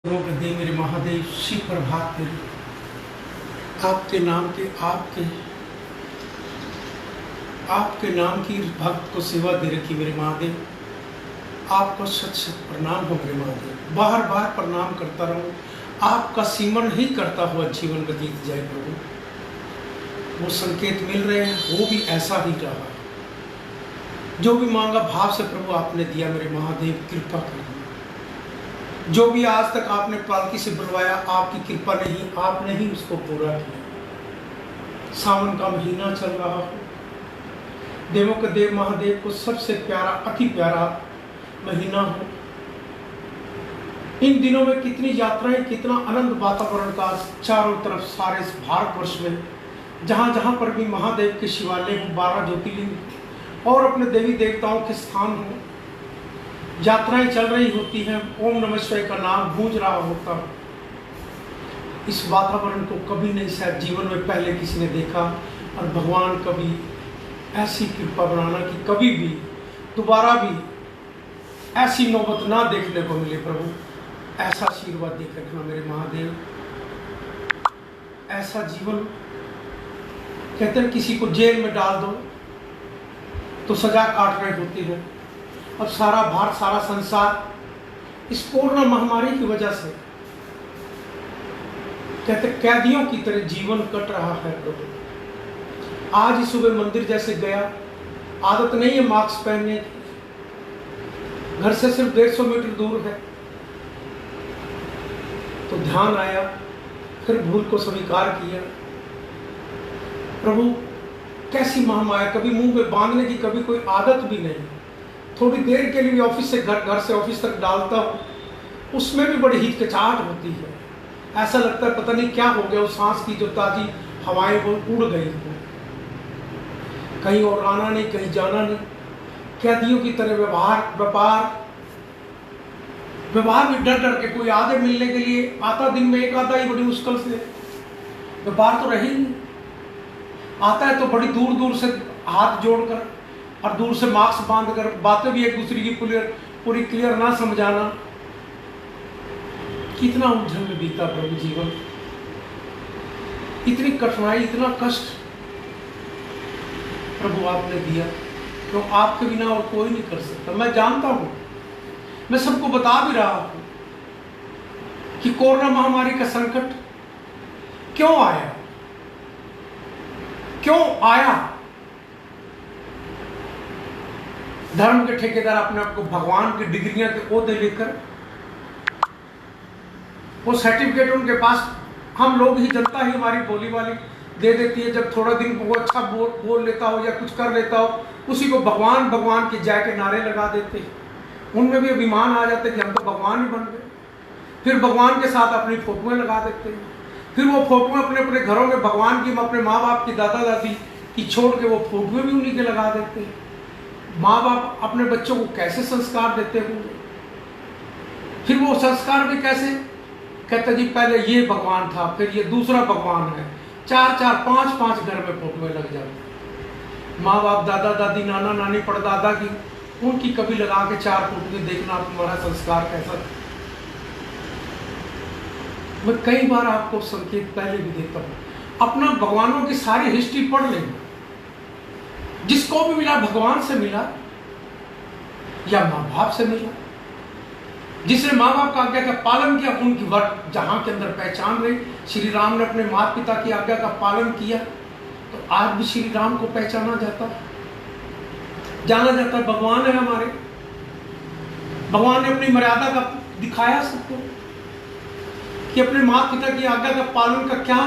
दे मेरे महादेव, श्री प्रभात तेरे, आपके नाम के आपके नाम की भक्त को सेवा दे रखी मेरे महादेव। आपको सच सच प्रणाम हो मेरे महादेव, बार बार प्रणाम करता रहूं, आपका सिमरन ही करता हुआ जीवन बीत जाए प्रभु। वो संकेत मिल रहे हैं, वो भी ऐसा ही रहा। जो भी मांगा भाव से प्रभु आपने दिया मेरे महादेव, कृपा करना। जो भी आज तक आपने पालकी से बुलवाया, आपकी कृपा नहीं, आपने ही उसको पूरा किया। सावन का महीना चल रहा हो, देवों के देव महादेव को सबसे प्यारा, अति प्यारा महीना हो। इन दिनों में कितनी यात्राएं, कितना आनंद वातावरण का चारों तरफ सारे भारतवर्ष में, जहां जहां पर भी महादेव के शिवालय हो, 12 ज्योतिर्लिंग और अपने देवी देवताओं के स्थान हो, यात्राएं चल रही होती हैं, ओम नमः शिवाय का नाम गूंज रहा होता। इस वातावरण को कभी नहीं शायद जीवन में पहले किसी ने देखा, और भगवान कभी ऐसी कृपा बनाना कि कभी भी दोबारा भी ऐसी नौबत ना देखने को मिले प्रभु। ऐसा आशीर्वाद दे रखना मेरे महादेव। ऐसा जीवन, कहते हैं किसी को जेल में डाल दो तो सजा काट रही होती है। अब सारा भारत, सारा संसार इस कोरोना महामारी की वजह से कहते कैदियों की तरह जीवन कट रहा है प्रभु। आज ही सुबह मंदिर जैसे गया, आदत नहीं है मास्क पहनने की, घर से सिर्फ 150 मीटर दूर है, तो ध्यान आया, फिर भूल को स्वीकार किया। प्रभु कैसी महामाया, कभी मुंह में बांधने की कभी कोई आदत भी नहीं। थोड़ी देर के लिए ऑफिस से घर से ऑफिस तक डालता हूँ, उसमें भी बड़ी हिचकिचाहट होती है। ऐसा लगता है पता नहीं क्या हो गया, उस सांस की जो ताजी हवाएं वो उड़ गई हो, कहीं और आना नहीं, कहीं जाना नहीं। कैदियों की तरह व्यवहार भी डर डर के, कोई आधे मिलने के लिए आता, दिन में एक आधा ही बड़ी मुश्किल से, व्यापार तो रही नहीं। आता है तो बड़ी दूर दूर से हाथ जोड़कर और दूर से मास्क बांध कर, बातें भी एक दूसरे की पूरी क्लियर ना समझाना। कितना उलझन में बीता प्रभु जीवन, इतनी कठिनाई, इतना कष्ट प्रभु आपने दिया, तो आपके बिना और कोई नहीं कर सकता। मैं जानता हूं, मैं सबको बता भी रहा हूं कि कोरोना महामारी का संकट क्यों आया, क्यों आया। धर्म के ठेकेदार अपने आप को भगवान की डिग्रियां के ओहदे लेकर, वो सर्टिफिकेट उनके पास, हम लोग ही, जनता ही हमारी बोली वाली दे देती है। जब थोड़ा दिन वो अच्छा बोल लेता हो या कुछ कर लेता हो, उसी को भगवान भगवान के जय के नारे लगा देते हैं। उनमें भी अभिमान आ जाते कि हम तो भगवान ही बन गए। फिर भगवान के साथ अपनी फोटोएं लगा देते हैं। फिर वो फोटोएं अपने अपने घरों में भगवान की, अपने माँ बाप की, दादा दादी की छोड़ के वो फोटोएं भी उन्हीं के लगा देते हैं। माँ बाप अपने बच्चों को कैसे संस्कार देते होंगे, फिर वो संस्कार भी कैसे, कहते जी पहले ये भगवान था, फिर ये दूसरा भगवान है। 4-4, 5-5 घर में फोटोएं लग जाती। माँ बाप, दादा दादी, नाना नानी, परदादा की, उनकी कभी लगा के 4 फोटोएं देखना तुम्हारा संस्कार कैसा था। मैं कई बार आपको संकेत पहले भी देता हूं, अपना भगवानों की सारी हिस्ट्री पढ़ लेना। जिसको भी मिला भगवान से मिला या माँ बाप से मिला। जिसने माँ बाप का आज्ञा का पालन किया, उनकी वर्ग जहां के अंदर पहचान रही। श्री राम ने अपने माता पिता की आज्ञा का पालन किया, तो आज भी श्री राम को पहचाना जाता है, जाना जाता है। भगवान है हमारे, भगवान ने अपनी मर्यादा का दिखाया सबको कि अपने माता पिता की आज्ञा का पालन का क्या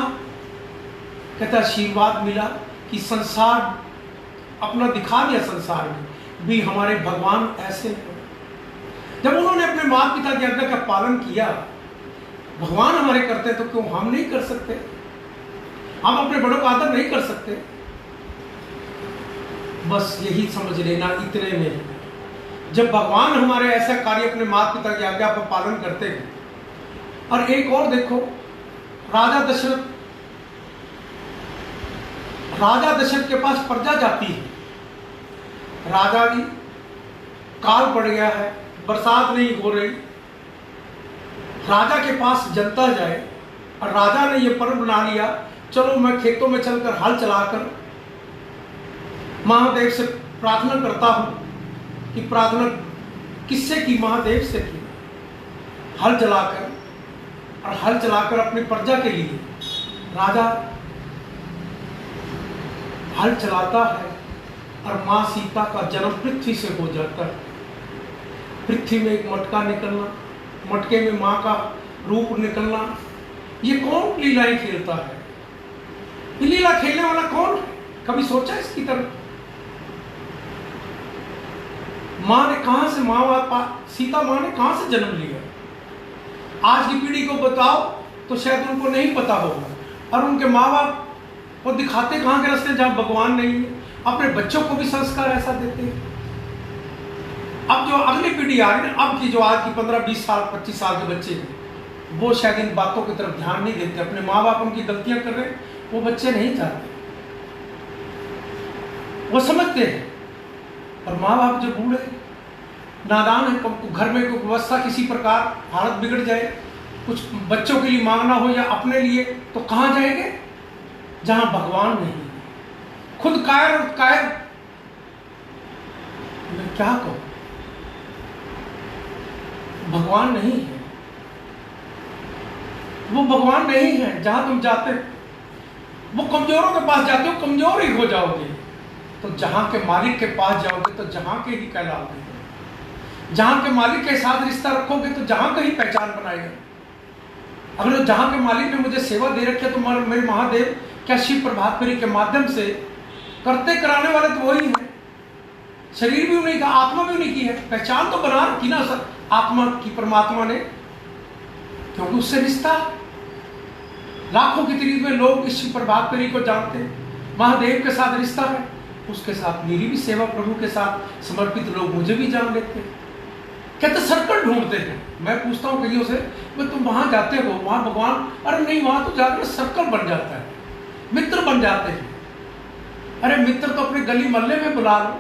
कहता आशीर्वाद मिला कि संसार अपना दिखा दिया। संसार में भी हमारे भगवान ऐसे हैं। जब उन्होंने अपने माता पिता की आज्ञा का पालन किया, भगवान हमारे करते, तो क्यों हम नहीं कर सकते? हम अपने बड़ों का आदर नहीं कर सकते? बस यही समझ लेना इतने में, जब भगवान हमारे ऐसा कार्य अपने माता पिता की आज्ञा का पालन करते हैं। और एक और देखो, राजा दशरथ के पास प्रजा जाती है। राजा की काल पड़ गया है, बरसात नहीं हो रही, राजा के पास जनता जाए और राजा ने ये पर्व बना लिया, चलो मैं खेतों में चलकर हल चलाकर महादेव से प्रार्थना करता हूं, कि प्रार्थना किससे की? महादेव से की। हल चलाकर, और हल चलाकर अपनी प्रजा के लिए राजा हल चलाता है और मां सीता का जन्म पृथ्वी से हो जाता है। पृथ्वी में एक मटका निकलना, मटके में मां का रूप निकलना, ये कौन लीलाएं खेलता है? ये लीला खेलने वाला कौन है? कभी सोचा इसकी तरफ? मां ने कहां से, सीता मां ने कहां से जन्म लिया? आज की पीढ़ी को बताओ तो शायद उनको नहीं पता होगा। और उनके माँ बाप वो दिखाते कहां के रास्ते जहां भगवान नहीं है। अपने बच्चों को भी संस्कार ऐसा देते हैं। अब जो अगली पीढ़ी आ रही है, अब की जो आज की 15-20 साल 25 साल के बच्चे हैं, वो शायद इन बातों की तरफ ध्यान नहीं देते। अपने माँ बाप उनकी गलतियां कर रहे, वो बच्चे नहीं चाहते, वो समझते हैं। और माँ बाप जो बूढ़े नादान है, घर में कोई व्यवस्था किसी प्रकार हालत बिगड़ जाए, कुछ बच्चों के लिए मांगना हो या अपने लिए, तो कहां जाएंगे? जहां भगवान नहीं। खुद कायर और कायर, मैं क्या कहूं, भगवान नहीं है। वो भगवान नहीं है। जहां तुम जाते वो कमजोरों के पास जाते हो, कमजोर ही हो जाओगे। तो जहां के मालिक के पास जाओगे तो जहां के ही कहलाओगे। जहां के मालिक के साथ रिश्ता रखोगे तो जहां का ही पहचान बनाएगा। अगर जहां के मालिक ने मुझे सेवा दे रखी है तो मेरे महादेव क्या शिव प्रभात फेरी के माध्यम से करते कराने वाले तो वही हैं। शरीर भी उन्हीं का, आत्मा भी उन्हीं की है। पहचान तो बना रखी ना सर आत्मा की परमात्मा ने, क्योंकि उससे रिश्ता लाखों की तारीफ में लोग इस शिव प्रभात फेरी को जानते हैं। महादेव के साथ रिश्ता है, उसके साथ मेरी भी सेवा प्रभु के साथ समर्पित लोग मुझे भी जान लेते हैं। कहते सर्कल ढूंढते हैं। मैं पूछता हूँ कईयों से, मैं तुम वहां जाते हो, वहां भगवान? अरे नहीं, वहां तो जाकर सर्कल बन जाता है, मित्र बन जाते हैं। अरे मित्र तो अपने गली मोहल्ले में बुला लो,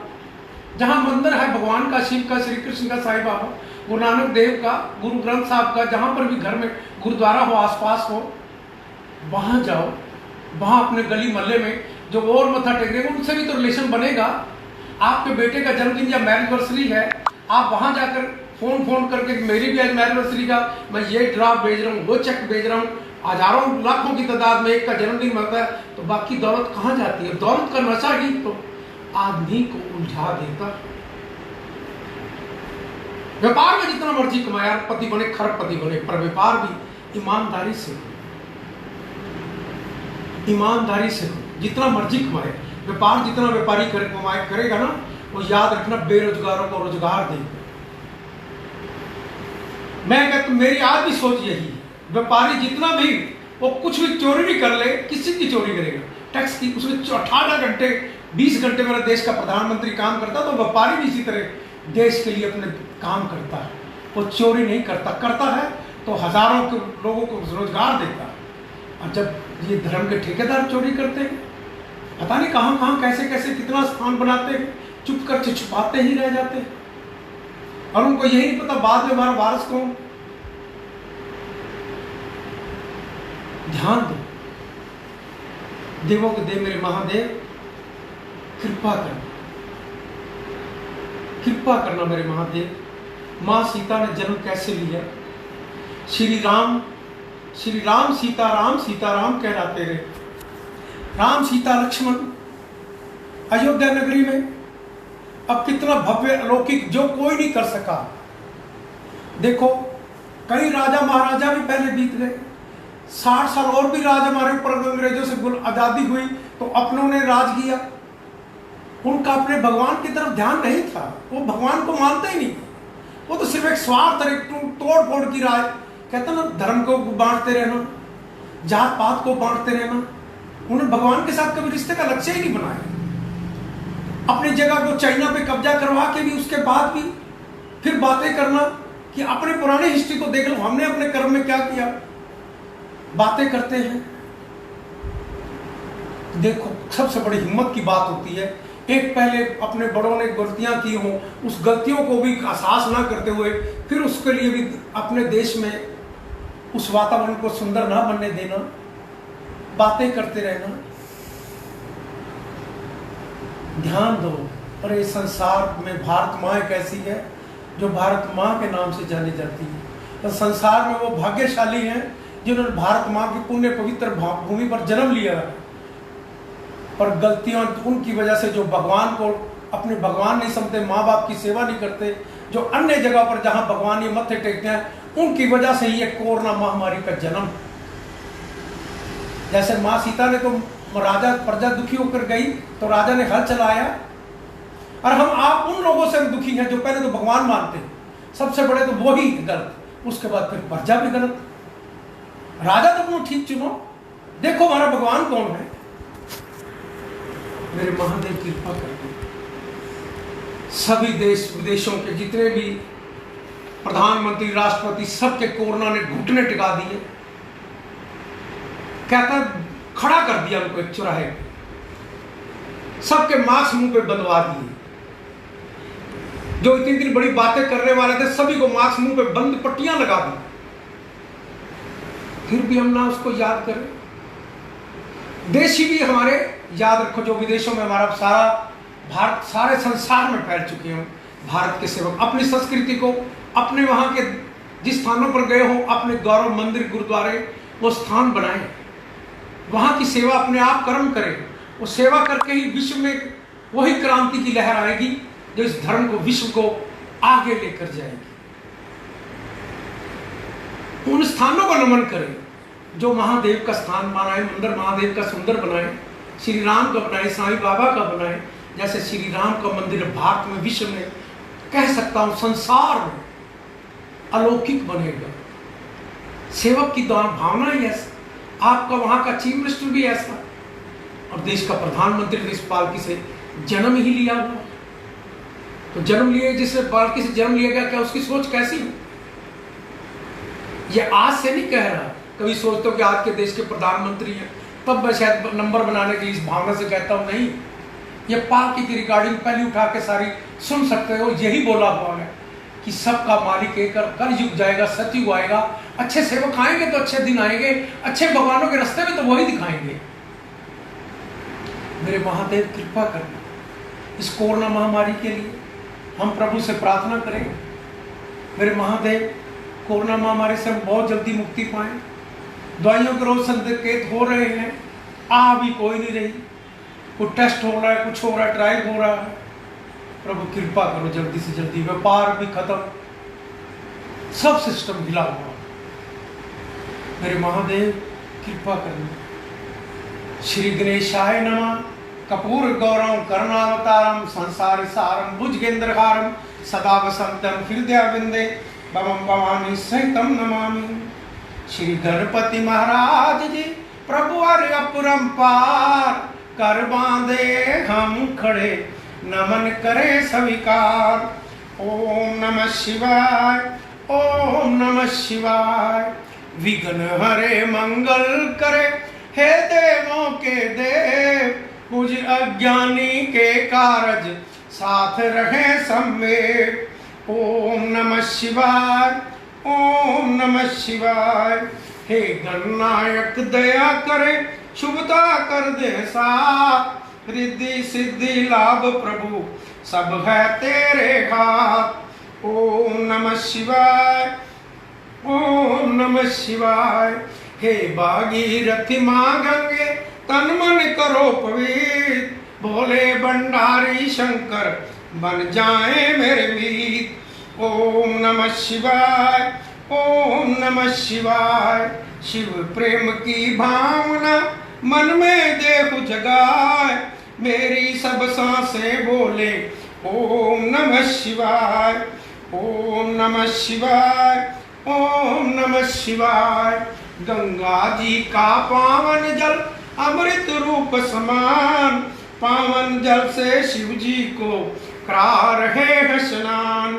जहां मंदिर है भगवान का, शिव का, श्री कृष्ण का, साईं बाबा, गुरु नानक देव का, गुरु ग्रंथ साहब का, जहां पर भी घर में गुरुद्वारा हो, आसपास हो, वहां जाओ। वहां अपने गली मोहल्ले में जो और मत्था टेक रहे उनसे भी तो रिलेशन बनेगा। आपके बेटे का जन्मदिन या मैरिजवर्सरी है, आप वहां जाकर फोन करके मेरी भी आज मैरिजवर्सरी का मैं ये ड्राफ्ट भेज रहा हूँ, वो चेक भेज रहा हूँ, हजारों लाखों की तादाद में एक का जन्मदिन बनता है, तो बाकी दौलत कहाँ जाती है? दौलत का नशा ही तो आदमी को उलझा देता है। व्यापार में जितना मर्जी कमाया, पति बने, खरबपति बने, पर व्यापार भी ईमानदारी से जितना मर्जी कमाए, व्यापार जितना व्यापारी करेगा ना, वो याद रखना बेरोजगारों को रोजगार देगा। मैं कहता, मेरी आज भी सोच यही है, व्यापारी जितना भी वो कुछ भी चोरी नहीं कर ले, किसी की चोरी करेगा टैक्स की, उसमें 18 घंटे 20 घंटे मेरा देश का प्रधानमंत्री काम करता, तो व्यापारी भी इसी तरह देश के लिए अपने काम करता है। वो चोरी नहीं करता है तो हजारों के लोगों को रोजगार देता है। और जब ये धर्म के ठेकेदार चोरी करते हैं, पता नहीं कहां कैसे कैसे कितना स्थान बनाते हैं, चुप करके छुपाते ही रह जाते हैं, और उनको यही नहीं पता बाद में हमारा वारिस कौन। ध्यान दो, देवों के देव मेरे महादेव, कृपा करना मेरे महादेव। मां सीता ने जन्म कैसे लिया? श्री राम सीताराम कहलाते रहे। राम सीता लक्ष्मण अयोध्या नगरी में, अब कितना भव्य अलौकिक जो कोई नहीं कर सका। देखो कई राजा महाराजा भी पहले बीत गए, 60 साल और भी राज हमारे ऊपर अंग्रेजों से आजादी हुई तो अपनों ने राज किया। उनका अपने भगवान की तरफ ध्यान नहीं था, वो भगवान को मानते ही नहीं, वो तो सिर्फ एक स्वार्थ तोड़ फोड़ की राज, कहते ना धर्म को बांटते रहना, जात पात को बांटते रहना। उन्होंने भगवान के साथ कभी रिश्ते का लक्ष्य ही नहीं बनाया। अपनी जगह को चाइना पे कब्जा करवा के भी उसके बाद भी फिर बातें करना कि अपने पुराने हिस्ट्री को देख लो, हमने अपने कर्म में क्या किया, बातें करते हैं। देखो सबसे बड़ी हिम्मत की बात होती है, एक पहले अपने बड़ों ने गलतियां की हों, उस गलतियों को भी एहसास ना करते हुए फिर उसके लिए भी अपने देश में उस वातावरण को सुंदर ना बनने देना, बातें करते रहना। ध्यान दो, अरे संसार में भारत माँ एक ऐसी है जो भारत माँ के नाम से जानी जाती है। तो संसार में वो भाग्यशाली हैं जिन्होंने भारत माँ की पुण्य पवित्र भूमि पर जन्म लिया है। पर गलतियां उनकी वजह से जो भगवान को अपने भगवान नहीं समझते, माँ बाप की सेवा नहीं करते, जो अन्य जगह पर जहां भगवान ये मत्थे टेकते हैं, उनकी वजह से ये कोरोना महामारी का जन्म। जैसे माँ सीता ने तो राजा प्रजा दुखी होकर गई तो राजा ने हल चलाया, और हम आप उन लोगों से दुखी हैं जो पहले तो भगवान मानते हैं, सबसे बड़े तो वो ही गलत, उसके बाद फिर प्रजा भी गलत। राजा तो तुम ठीक चुनो, देखो हमारा भगवान कौन है। मेरे महादेव कृपा करके सभी देश विदेशों के जितने भी प्रधानमंत्री राष्ट्रपति सबके कोरोना ने घुटने टिका दिए, कहता खड़ा कर दिया उनको एक चौराहे पे, सबके मास्क मुंह पे बंधवा दिए। जो इतनी बड़ी बातें करने वाले थे सभी को मास्क मुंह पे बंद पट्टियां लगा दी। फिर भी हम ना उसको याद करें। देशी भी हमारे याद रखो, जो विदेशों में हमारा सारा भारत सारे संसार में फैल चुके हैं भारत के सेवक। अपनी संस्कृति को, अपने वहां के जिस स्थानों पर गए हो, अपने गौरव मंदिर गुरुद्वारे वो स्थान बनाए, वहां की सेवा अपने आप कर्म करें। वो सेवा करके ही विश्व में वही क्रांति की लहर आएगी जो इस धर्म को, विश्व को आगे लेकर जाएगी। उन स्थानों को नमन करें जो महादेव का स्थान बनाए, मंदिर महादेव का सुंदर बनाए, श्री राम का बनाए, साईं बाबा का बनाए। जैसे श्री राम का मंदिर भारत में, विश्व में, कह सकता हूं संसार में अलौकिक बनेगा। सेवक की भावना ही ऐसा, आपका वहां का चीफ मिनिस्टर भी ऐसा, और देश का प्रधानमंत्री इस पालकी से जन्म ही लिया हुआ। तो जन्म लिए, जिसने पालकी से जन्म लिया गया, क्या उसकी सोच कैसी है? ये आज से नहीं कह रहा, कभी सोचते हो कि आज के देश के प्रधानमंत्री हैं तब मैं शायद नंबर बनाने की इस भावना से कहता हूं, नहीं। ये पालकी की रिकॉर्डिंग पहले उठा के सारी सुन सकते हो। यही बोला हुआ है कि सबका मालिक एक, कल युग जाएगा, सतयुग आएगा, अच्छे सेवक आएंगे तो अच्छे दिन आएंगे, अच्छे भगवानों के रास्ते में तो वही दिखाएंगे। मेरे महादेव कृपा करना, इस कोरोना महामारी के लिए हम प्रभु से प्रार्थना करें। मेरे महादेव, कोरोना महामारी से हम बहुत जल्दी मुक्ति पाएं। दवाइयों के रोज संकेत हो रहे हैं, आ भी कोई नहीं रही, कुछ टेस्ट हो रहा है, कुछ हो रहा है, ट्रायल हो रहा है। प्रभु कृपा करो जल्दी से जल्दी, व्यापार भी खत्म, सब सिस्टम हिला हुआ। मेरे महादेव कृपा करना। श्री गणेशाय नमः। कपूर गौरम करुणावतारम संसार सारम भुजगेंद्रहारम सदा वसंतम हृदयारविंदे भवम भवानी सहितम नमामि। श्री गणपति महाराज जी प्रभु अरे अपरंपार, कर बांधे हम खड़े नमन करे स्वीकार। ओम नमः शिवाय, ओम नमः शिवाय। विघ्न हरे मंगल करे, हे देवों के देव, मुझ अज्ञानी के कारज साथ रहे सम्मेद। ओम नमः शिवाय, ओम नमः शिवाय। हे गणनायक दया करे, शुभता कर दे साथ, रिद्धि सिद्धि लाभ प्रभु सब है तेरे हाथ। ओम नमः शिवाय, ओम नमः शिवाय। हे भागीरथी माँ गंगे, तन मन करो पवित्र, भोले भंडारी शंकर बन जाए मेरे मीत। ओम नमः शिवाय, ओम नमः शिवाय। शिव प्रेम की भावना मन में देहु जगाए, मेरी सब सांसें बोले ओम नमः शिवाय, ओम नमः शिवाय, ओम नमः शिवाय। गंगा जी का पावन जल अमृत रूप समान, पावन जल से शिव जी को करा रहे हैं स्नान।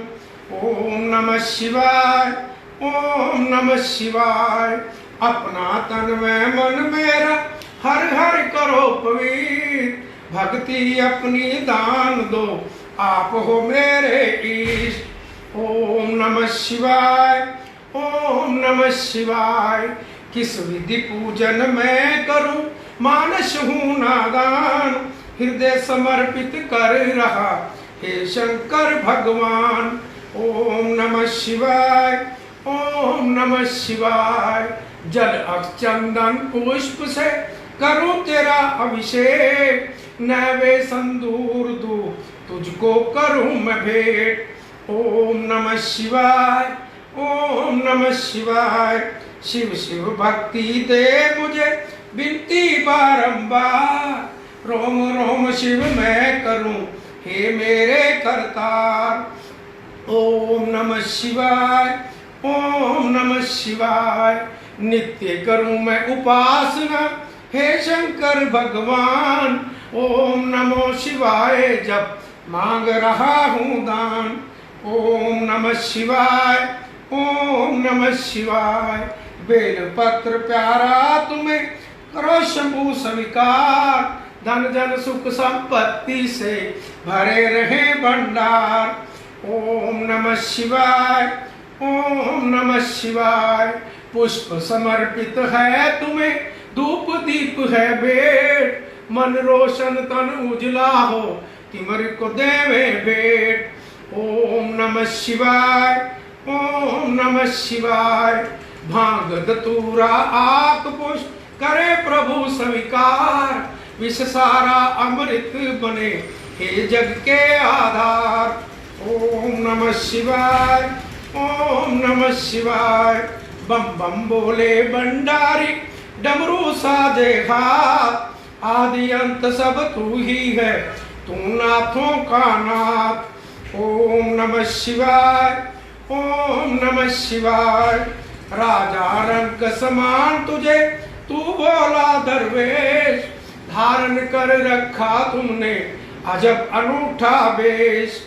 ओम नमः शिवाय, ओम नमः शिवाय। अपना तन में मन मेरा हर हर करो पवित्र, भक्ति अपनी दान दो आप हो मेरे ईष्ट। ओम नमः शिवाय, ओम नमः शिवाय। किस विधि पूजन मैं करूं, मानस हूं नादान, हृदय समर्पित कर रहा हे शंकर भगवान। ओम नमः शिवाय, ओम नमः शिवाय। जल अक्षचंदन पुष्प से करूं तेरा अभिषेक, नैवे संदूर दूं तुझको करूं मैं भेंट। ओम नमः शिवाय, ओम नमः शिवाय। शिव शिव भक्ति दे मुझे विनती बारंबार, रोम रोम शिव मैं करूं हे मेरे करतार। ओम नमः शिवाय, ओम नमः शिवाय। नित्य करूं मैं उपासना हे शंकर भगवान, ओम नमो शिवाय जब मांग रहा हूं दान। ओम नमः शिवाय, ओम नमः शिवाय। बेल पत्र प्यारा तुम्हें करो शंभु स्वीकार, धन जन सुख संपत्ति से भरे रहे भंडार। ओम नमः शिवाय, ओम नमः शिवाय। पुष्प समर्पित है तुम्हें, धूप दीप है भेंट, मन रोशन तन उजला हो तिमर को देवे भेंट। ओम नमः शिवाय, ओम नमः शिवाय। भांग धतूरा आक पुष्प करे प्रभु स्वीकार, विष सारा अमृत बने हे जग के आधार। ओम नमः शिवाय, ओम नमः शिवाय। बम बम बोले भंडारी डमरू साजे हाथ, आदि अंत सब तू ही है तू नाथों का नाथ। ओम नमः शिवाय, ओम नमः शिवाय। राजा रंग समान तुझे तू बोला दरवेश, धारण कर रखा तुमने अजब अनूठा वेश।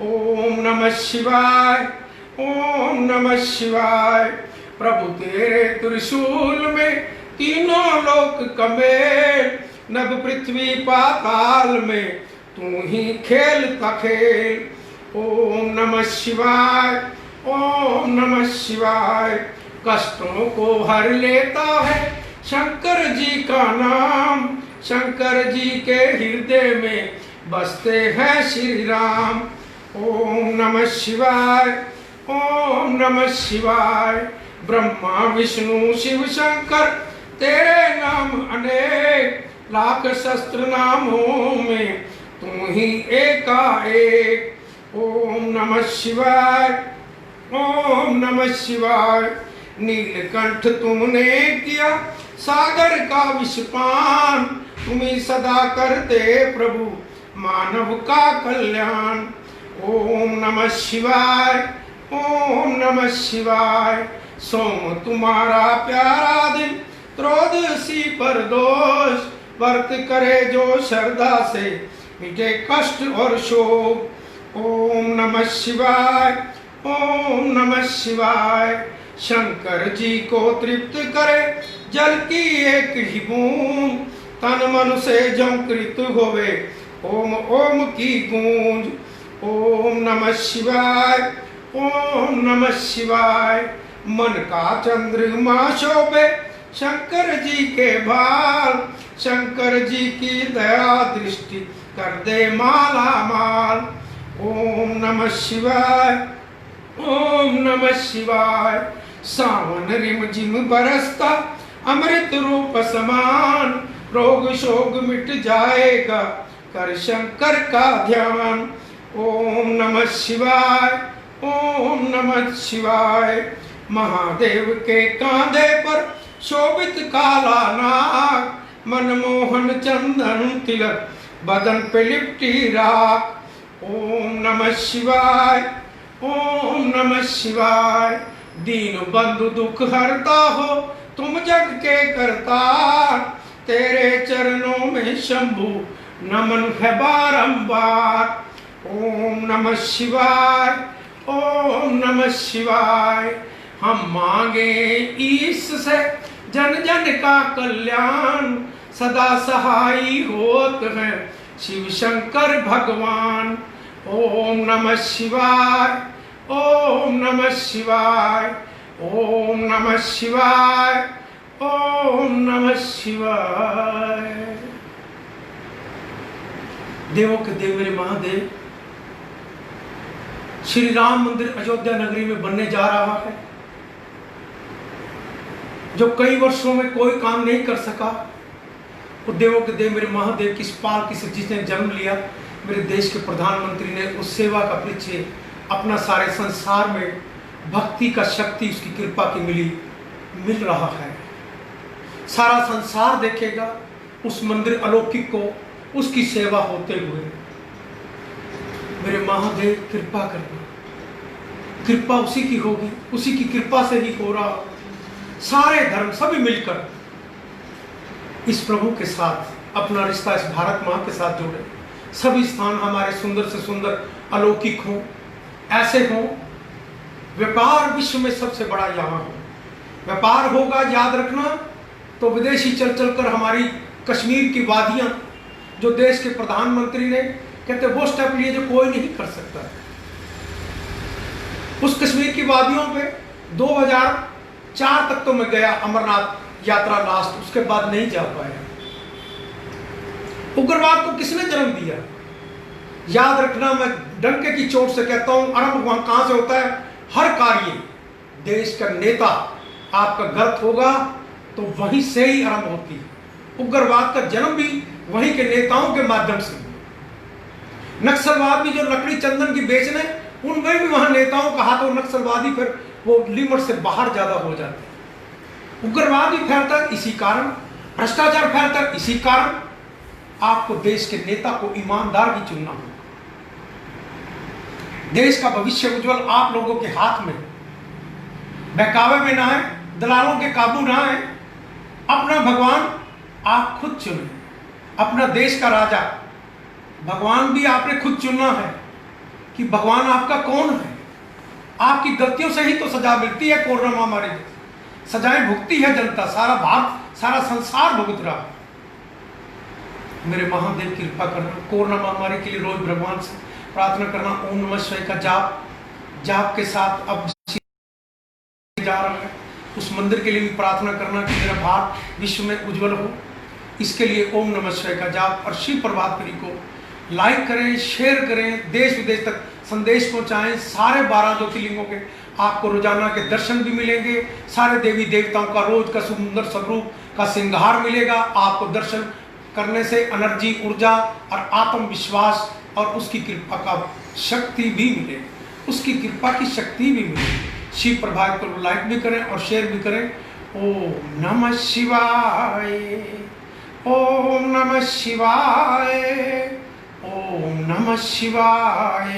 ओम नमः शिवाय, ओम नमः शिवाय। प्रभु तेरे त्रिशूल में तीनों लोक कमेल, नभ पृथ्वी पाताल में तू ही खेलता खेल। ओम नमः शिवाय, ओम नमः शिवाय। कष्टों को हर लेता है शंकर जी का नाम, शंकर जी के हृदय में बसते हैं श्री राम। ओम नमः शिवाय, ओम नमः शिवाय। ब्रह्मा विष्णु शिव शंकर तेरे नाम अनेक, लाख शस्त्र नामों में तू ही एकाएक। ओम नमः शिवाय, ओम नमः शिवाय। नीलकंठ तुमने किया सागर का विषपान, तुम्ही सदा करते प्रभु मानव का कल्याण। ओम नमः शिवाय, ओम नमः शिवाय। सोम तुम्हारा प्यारा दिन त्रयोदशी पर दोष, व्रत करे जो श्रद्धा से मिटे कष्ट और शोक। ओम नमः शिवाय, ओम नमः शिवाय। शंकर जी को तृप्त करे जल की एक ही बूंद, तन मन से जो कृत होवे ओम ओम की गूंज। ओम नमः शिवाय, ओम नमः शिवाय। मन का चंद्रमा शोभे शंकर जी के भाल, शंकर जी की दया दृष्टि कर दे माला माल। ओम नमः शिवाय, ओम नमः शिवाय। सावन रिम झिम बरसता अमृत रूप समान, रोग शोक मिट जाएगा कर शंकर का ध्यान। ओम नमः शिवाय, ओम नमः शिवाय। महादेव के कांधे पर शोभित काला नाग, मनमोहन चंदन तिलक बदन पे लिपटी राख। ओम नमः शिवाय, ओम नमः शिवाय। दीन बंधु दुख हरता हो तुम जग के करतार, तेरे चरणों में शंभु नमन है बारंबार। ओम नमः शिवाय, ओम नमः शिवाय। हम मांगे ईश से जन जन का कल्याण, सदा सहाई होत है शिव शंकर भगवान। ओम नमः शिवाय, ओम नमः शिवाय। ओम नमः शिवाय, ओम नमः शिवाय। देवों के देव मेरे महादेव, श्री राम मंदिर अयोध्या नगरी में बनने जा रहा है, जो कई वर्षों में कोई काम नहीं कर सका। वो देवों के देव मेरे महादेव किस पाल किस जिसने जन्म लिया, मेरे देश के प्रधानमंत्री ने उस सेवा का परिचय अपना सारे संसार में भक्ति का शक्ति उसकी कृपा की मिल रहा है। सारा संसार देखेगा उस मंदिर अलौकिक को, उसकी सेवा होते हुए। मेरे महादेव कृपा करना, कृपा उसी की होगी, उसी की कृपा से ही हो रहा। सारे धर्म सभी मिलकर इस प्रभु के साथ अपना रिश्ता इस भारत माँ के साथ जोड़े। सभी स्थान हमारे सुंदर से सुंदर अलौकिक हों, ऐसे हों। व्यापार विश्व में सबसे बड़ा यहाँ हो। व्यापार होगा, याद रखना, तो विदेशी चल कर हमारी कश्मीर की वादियाँ, जो देश के प्रधानमंत्री ने कहते वो स्टेप लिए जो कोई नहीं कर सकता। उस कश्मीर की वादियों पे 2004 तक तो मैं गया, अमरनाथ यात्रा लास्ट, उसके बाद नहीं जा पाया। उग्रवाद को किसने जन्म दिया? याद रखना, मैं डंके की चोट से कहता हूं, आरंभ वहां कहां से होता है? हर कार्य देश का नेता आपका गलत होगा तो वहीं से ही आरंभ होती है। उग्रवाद का जन्म भी वहीं के नेताओं के माध्यम से। नक्सलवाद भी जो लकड़ी चंदन की बेचने, उनमें भी वहां नेताओं का हाथ, और नक्सलवादी फिर वो लिमिट से बाहर ज्यादा हो जाते हैं। उग्रवाद भी फैलता है इसी कारण, भ्रष्टाचार फैलता है इसी कारण। आपको देश के नेता को ईमानदार भी चुनना होगा। देश का भविष्य उज्जवल आप लोगों के हाथ में। बहकावे में ना है, दलालों के काबू ना है। अपना भगवान आप खुद चुने, अपना देश का राजा भगवान भी आपने खुद चुनना है कि भगवान आपका कौन है। आपकी गलतियों से ही तो सजा मिलती है। कोरोना महामारी सजाएं भुगती है जनता, सारा भारत, सारा संसार भुगत रहा है। मेरे महादेव कृपा करना, कोरोना महामारी के लिए रोज भगवान से प्रार्थना करना। ओम नमः शिवाय का जाप के साथ अब जा रहा है, उस मंदिर के लिए भी प्रार्थना करना कि मेरा भारत विश्व में उज्जवल हो। इसके लिए ओम नमः शिवाय का जाप और शिव प्रभात फेरी को लाइक करें, शेयर करें, देश विदेश तक संदेश पहुंचाएं। सारे 12 ज्योतिर्लिंगों के आपको रोजाना के दर्शन भी मिलेंगे। सारे देवी देवताओं का रोज का सुंदर स्वरूप का श्रृंगार मिलेगा। आपको दर्शन करने से एनर्जी, ऊर्जा और आत्मविश्वास और उसकी कृपा का शक्ति भी मिले, उसकी कृपा की शक्ति भी मिले। शिव प्रभात को लाइक भी करें और शेयर भी करें। ओम नमः शिवाय, ओम नमः शिवाय, ओम नमः शिवाय,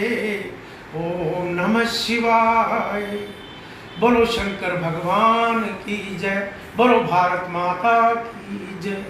ओम नमः शिवाय। बोलो शंकर भगवान की जय, बोलो भारत माता की जय।